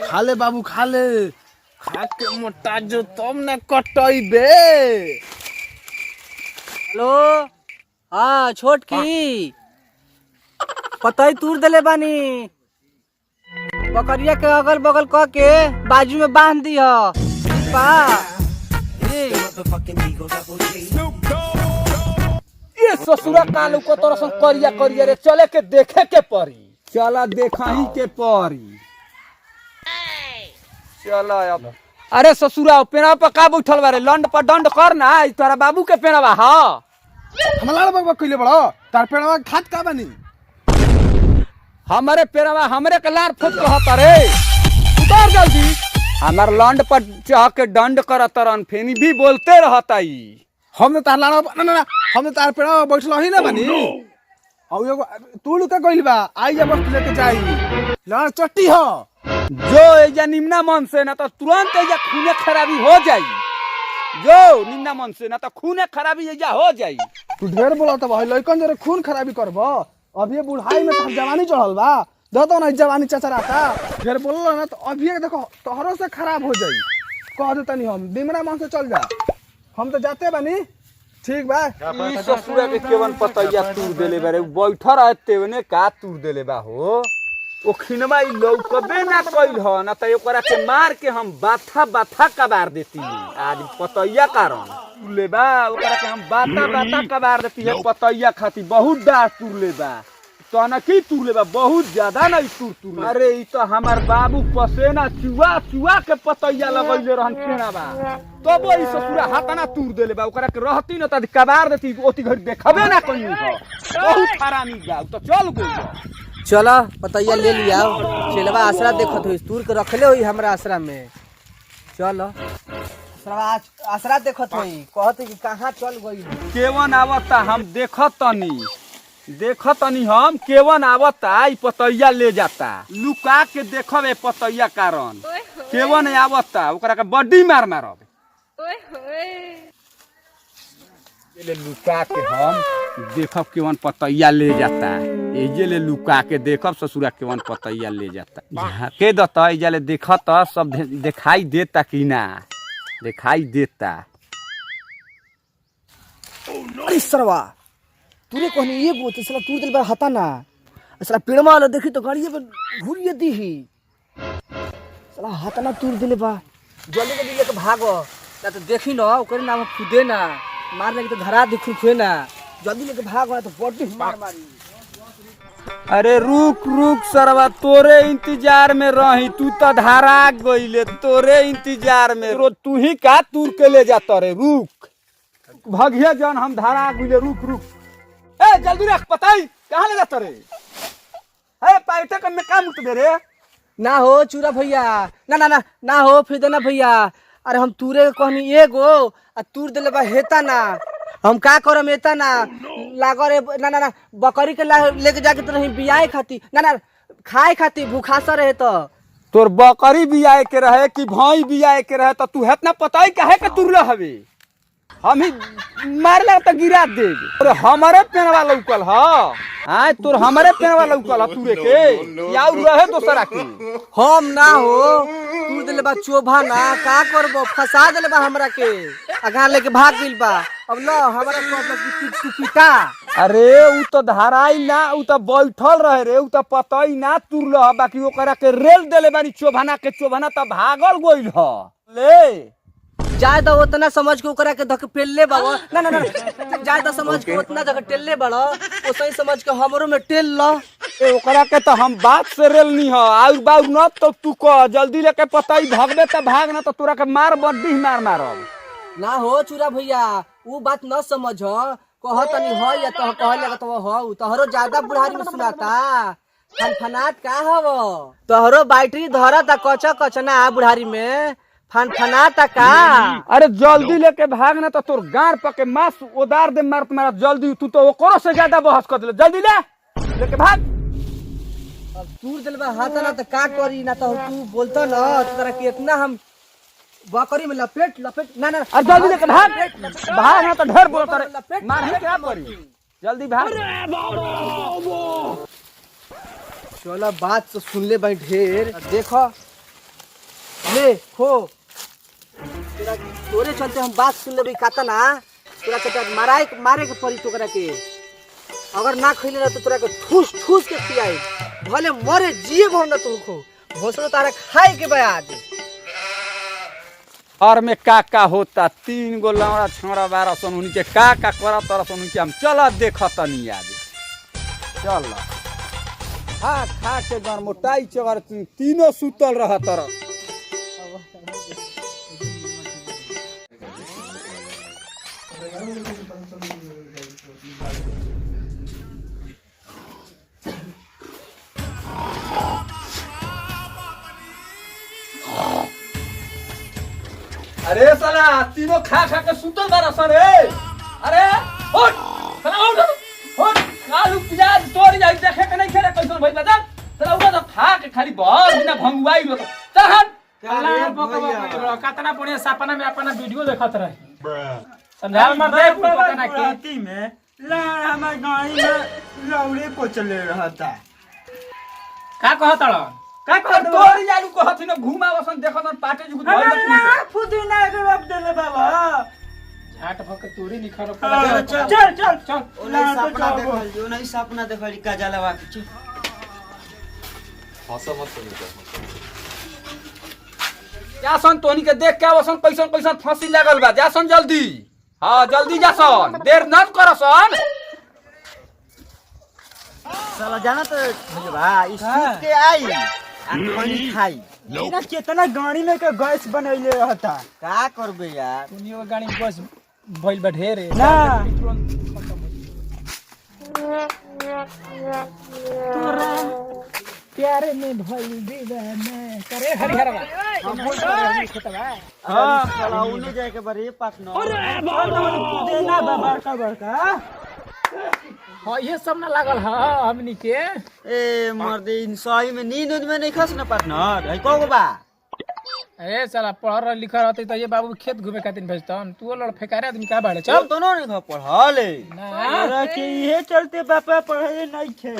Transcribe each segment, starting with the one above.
खा ले बाबू खा ले, खा के मोटा जो तुम न कटइबे। हेलो, हाँ छोटकी पतई तूर देले बानी। बकरिया के अगल बगल क के बाजू में बांध दी ये ससुरा कालू को तोरा संग करिया करिया रे, चले के देखे के पड़ी। चला देखा ही के पड़ी। चला अब। अरे ससुरा पेड़ा पर का बैठल बारे, लंड पर दंड कर ना। तोरा बाबू के पेड़वा ह हमारा बगवा कइले बड़ो, तार पेड़वा खात का बनी। हमारे पेड़वा हमरे के लार फुट कहत रे। उतार जल्दी। हमार लंड पर चढ़ के दंड करत रन, फेनी भी बोलते रहताई। हमने तार लाड़ा ना ना ना, हमने तार पेड़वा बैठल ही ना बनी। औ एगो तू लुका कइल बा, आई जा बस लेके जाई। लाड़ चट्टी हो। जो एजा निम्ना मन से ना तो तुरंत एजा खूने खराबी हो जाई। जो निम्ना मन से ना तो खूने खराबी एजा हो जाई। तू ढेर बोलत बा, लइकन जरे खून खराबी करबो। अभी बुढ़ाई में तो जवानी चढ़ल बा, दतो ना जवानी चचराता। ढेर बोलल ना तो अभी देखो तोहरो से खराब हो जाई। कह दे तनी हम निम्ना मन से चल जा। हम तो जाते बानी। ठीक बा। ई ससुरा के केवन पतैया तूर देले बारे, बैठा रहते ने का तूर देले बा हो। ओ खिनवा ई लौकबे ना कइल ह ना त ओकरा के मार के हम बाथा बाथा कबार देती। आज पतैया कारण ले बा, ओकरा के हम बाता बाता कबार देती है पतैया खाती। बहुत डार तूर ले बा, तो ना की तूर ले बा, बहुत ज्यादा ना तूर तूर। अरे ई तो हमार बाबू पसेना चुआ चुआ के पतैया लगइले रहन पेड़ावा, तब ई ससुरा हाथना तूर देले बा। ओकरा के रहती न त कबार देती, ओती घर देखबे ना कइनी ह। बहुत हरामी बा, तो चल गई। चला पतैया ले लिया। चलवा आसरा देखत हुई, तूर के रखले हुई हमरा आसरा में। चल आसरा देखत हुई, कहत कि कहाँ चल गई। केवन आवता हम देखत तनी हम केवन आवता। ई पतैया ले जाता, लुका के देखबे पतैया कारण। केवन आवता, ओकरा के बड्डी मार मारब। ले लुका के हम देखब केवन पतैया ले जाता। एजे ले लुका के देखब ससुरा केवन पतैया ले जाता। झाके दता एजा ले देखत सब दिखाई देता कि ना दिखाई देता। अरे सरवा तूने कहनी ये गोते साला तूर दिल बा हता ना। साला पेड़मा वाला देखी तो गाड़िए पे घुरिए दीही। साला हता ना तूर दिले बा, जल्दी जल्दी लेके भागो ना तो देखी ना ओकरे नाम खुदे ना मार लगे तो धरा दी खुफे ना। जल्दी लेके भागो ना तो बॉडी मार मारी। अरे रुक रुक सरवा, तोरे इंतजार में रही, तू तो धारा गइले। तोरे इंतजार में तू ही का तूर के ले जाता रे। रुक भगिया जन हम धारा गइले। रुक रुक, ए जल्दी रख पताई कहाँ ले जाता रे। ए पाइटे का में काम उठ रे। ना हो चूरा भैया, ना ना ना ना हो फिर ना भैया। अरे हम तूरे कहनी एगो आ तूर देले बा हेता ना। हम का करम एता ना लागो रे। ना ना ना बकरी के लेके जाके तो नहीं बियाए खाती, ना ना खाए खाती भूखासा रहे। तो तोर बकरी बियाए के रहे कि भाई बियाए के रहे, तो तू हेतना पताई काहे के तुरले हवे। हम ही मारला तो गिरा दे। और हमारे पेनवा लौकल ह। हां तोर हमारे पेनवा लौकल ह तूरे के याउ रहे दोसरा के। हम ना हो तूर देले बा चोभा ना का करबो, फंसा देले बा हमरा के। आगा लेके भाग गइल बा। अब लो हमरा तू पिता। अरे उ तो धाराई ना, उ तो बैठल रहे रे। उ तो पतई ना तुरल ह, बाकी ओकरा के रेल देले बानी चोभाना के। चोभाना तो भागल गइल ह। ले ज्यादा उतना समझ के ओकरा के धक पेलले बाबा। ना ना ना ज्यादा समझ के उतना जगह टेलले बड़ो, ओ सही समझ के हमरो में टेल लो। ए ओकरा के तो हम बात से रेल नी ह। आउ बाउ न तो तू कह जल्दी लेके पतई भागबे त भाग, ना तो तोरा के मार बड्डी मार मारब। ना हो चूरा भैया, वो बात न समझ कह तनी हो या तो कह लगा तो हो। तोहरो ज्यादा बुढ़ारी में सुनाता फनफनाट का हवो। तोहरो बैटरी धरता कच कचना बुढ़ारी में फनफनाता का। अरे जल्दी लेके भाग, ना तो तोर गार पके मास उदार दे मारत मारत। जल्दी तू तो ओकरो से ज्यादा बहस कर देले। जल्दी लेके भाग। अब तूर दिल बा हाथ ना तो का करी। ना तो तू बोलता ना तोरा के इतना हम बकरी में लपेट लपेट। ना ना अरे जल्दी लेके भाग भाग, ना तो ढेर बोलता रे। मार ही क्या करी, जल्दी भाग। चलो बात तो सुन ले भाई ढेर। देखो ले खो तोरे चलते हम बात सुन लेबी काता ना तोरा के मारे के पड़ी तोरा के अगर ना खइले ना तो तोरा के ठूस ठूस के खियाई भले मरे जिए भोंडा तू खो भोसड़ो तारा खाए के बयाद और में का होता 3 गो लौड़ा छोड़ा 12 सन उनके का करा तरह सन उनके हम चल देख तनी आज चल खा के जन मोटाई चगर तीनों सुतल रह तरह अरे साला तीनों खा के सुतल बारा सन रे अरे उठ साला उठ आलू प्याज तोड़ जाई देखे के नहीं खेले कैसन भइल बा साला उठ तो खा के खाली भर बिना भंगुआई लो चल हट अल्लाह बकवा कितना बढ़िया सपना में अपना वीडियो देखत रहे समझा मर दे पता ना के राती में लाड़ हमारे गाड़ी में लौड़े को चले रहा था का कहत रह का कर तोड़ जालू को हथिन घुमा वसन देखत पाटे जुग भइल ना फुदीना के बाप देले बाबा झाट भक तोरी निखर चल ओने सपना देखल जो नहीं सपना देखल का जलवा के जा सन तोनी के देख के वसन कैसन फांसी लागल बा जा सन जल्दी हां जल्दी जा सन देर न करसन साला जाना तो भैया इस सूत के आई खानी खाई ना कितना गाड़ी में के गैस बनैले रहता का करबे यार दुनिया के गाड़ी बस भइल बा ढेरे ना प्यारे में भइल दीवाना करे हरिहरवा हम बोल रहे खेतवा हां साला उन्हें जाए के बारे पार्टनर फुदीना बाबा बड़का हां ये सब ना लागल ह हमनी के ए मर्दे इन सही में नींद में नहीं खस ना पार्टनर है को बा अरे साला पढ़ लिख रहते त ये बाबू खेत घूमे खातिर भेजतन तू लड़ फेकारे आदमी का बाड़े चल तो नहीं खा पढ़ले ना अरे के ये चलते बापा पढ़े नहीं थे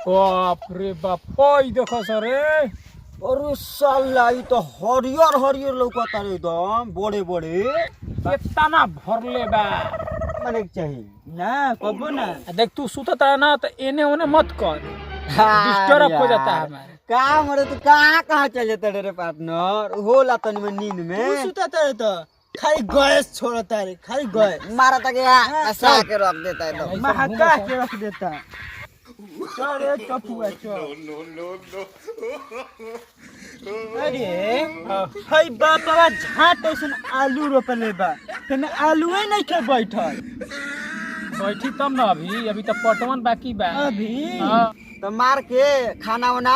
बाप रे बाप ओई देखो सरे अरे साला ई तो हरियर हरियर लौकता रे एकदम बड़े बड़े कितना भरले बा माने चाहिए ना कबो ना देख तू सुतत है ना तो एने ओने मत कर डिस्टर्ब हो जाता है हमारे का मरे तू कहाँ चल जाता रे पार्टनर होला तनी में नींद तू में सुता तो खाली गैस छोड़ता रे खाली गैस मारा तक ऐसा के रख देता है तो महका के रख देता चल रे टपुआ चल अरे भाई बापा झाट ऐसन आलू रोपले बा तने आलूए नहीं के बैठल बैठी तब ना अभी तो पटवन बाकी बा अभी हाँ। तो मार के खाना वाना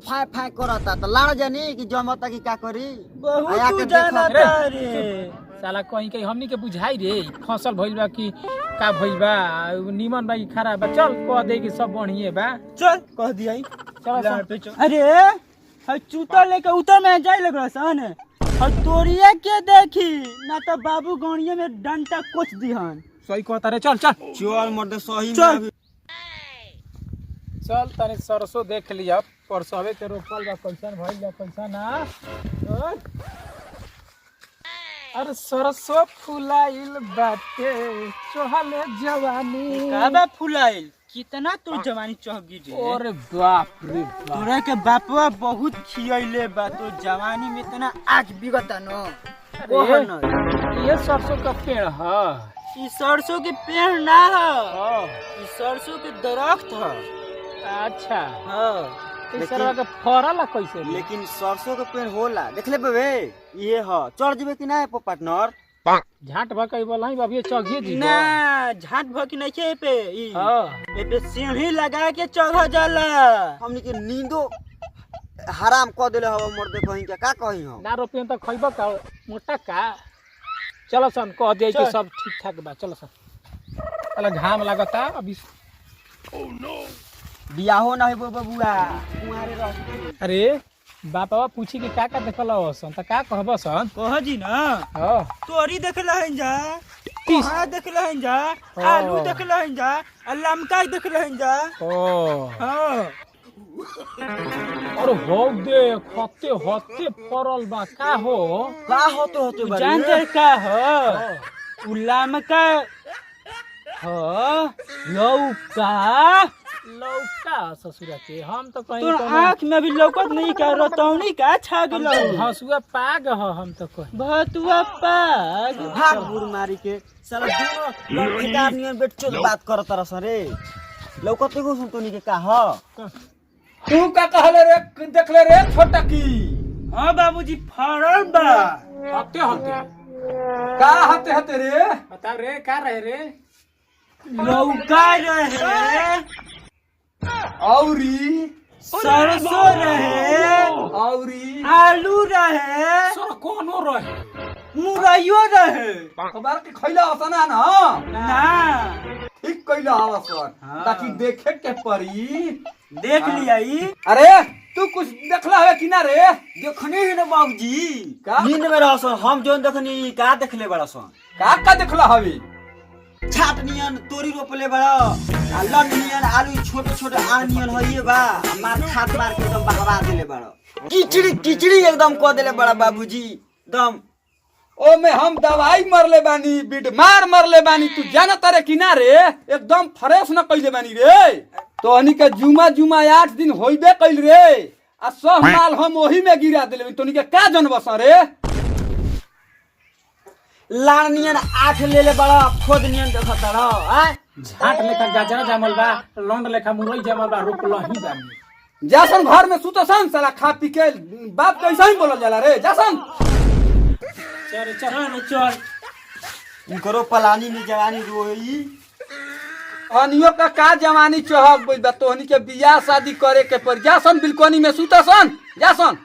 फाय फाय करता तो लाड़ जानी कि जमता की का करी बहुत आया तू के जाना देखत रे साला कहीं हमनी के बुझाई रे फसल भइल बा कि का भइल बा नीमन बा कि खराब बा चल कह दे कि सब बढ़िया बा चल कह दिया चल पे चल अरे हई जूता लेके उतर में जाए लग रहा सन और तोरिया के देखी ना तो बाबू गौड़िया में डंटा कोच दिहन सही कहता रे चल चल चल मर्द सही चल। में चल तनी सरसों देख लिया परसवे के रोपल बा कैसन भइल बा कैसन ना चल। अरे सरसों फुलाइल बाटे चढ़ल जवानी काबा फुलाइल कितना तोर जवानी चहगी रे अरे बाप रे बाप तोरा के बापवा बहुत खियले बा तो जवानी में इतना आग बिगता न अरे, ये सरसों का पेड़ है ई सरसों के पेड़ ना ह ई सरसों के दरख्त ह अच्छा हां तो सरवा के फरल कैसे रे? लेकिन सरसों के पेड़ होला देख ले बे ये ह चढ़ जेबे कि ना पार्टनर झाट भकई बोला ही बाबू चढ़िए जी ना झाट भकी नहीं के पे ई हां ए पे सीढ़ी लगा के चढ़ जाला हमनी के नींदो हराम क देले हवा मर्दे कहीं के का कही हम ना रोपियन तो खइबो का मोटा का चलो सन कह दे कि सब ठीक ठाक बा चलो सन चलो घाम लागता अभी बियाहो ना होबो बबुआ कुंवारे रह अरे बापा पूछी कि का देखल सन त का कहबो सन कह जी ना हां तोरी देखला है जा पोहा देख रहन जा, आलू देख रहन जा, लमका देख रहन जा। ओ हाँ और हो दे हत्ते हत्ते फरल बा का हो का होते होते बारी जानते का हो लमका हो लौका। लौका ससुरा के हम तो कहीं तोर आँख में भी लौकत नहीं का रतौनी का छा गेलो। हसुआ पाग ह हम तो कहीं भतुआ पाग भाग बुर मारी के साला दोनों लड़केदार नियन बेटचो बात करत रस रे लौकते को सुन तोनी के का ह तू का कहले रे देख ले रे छोटा की। हाँ बाबूजी फरल बा। हत्ते हत्ते का हते हते रे बता रे का रहे रे लौका रहे, औरी सरसों रहे, औरी आलू रहे, सर कोनो रहे मुरैयो रहे। खबर के खैला असना ना ना ठीक कैला आवसन ताकि देखे के पड़ी। देख लिया ई। अरे तू कुछ देखला है कि ना रे? देखने है ना बाबूजी का? नींद में रहसन हम जोन देखनी का देखले बड़सन का देखला हवे? छाट नियन तोरी रोपले बड़ा आ लंड नियन आलू छोटे छोटे आन नियन होइए बा मार खात मार के एकदम बहवा देले बड़ा कीचड़ी एकदम क देले बड़ा बाबूजी एकदम ओ में हम दवाई मरले बानी बीट मार मरले बानी तू जानत रे कि ना रे? एकदम फ्रेश न कइले बानी रे। तो हनी के जुमा जुमा 8 दिन होइबे कइल रे आ सब माल हम ओही में गिरा देले तोनी के का जनबस रे? लाड़ नियन आठ लेले बड़ा खोद नियन देखत रह आ झाट लेखा गाजरा जामल बा लौंड लेखा मुरई जामल बा रोपलही बानी। जासन घर में सुतसन साला खा पी के बाप कैसा ही बोलल जाला रे जासन। चल चल चल चल इनकरो पलानी में जवानी रोई अनियो का जवानी चहक बा तोहनी के बियाह शादी करे के पर जासन बिलकोनी में सुतसन जासन।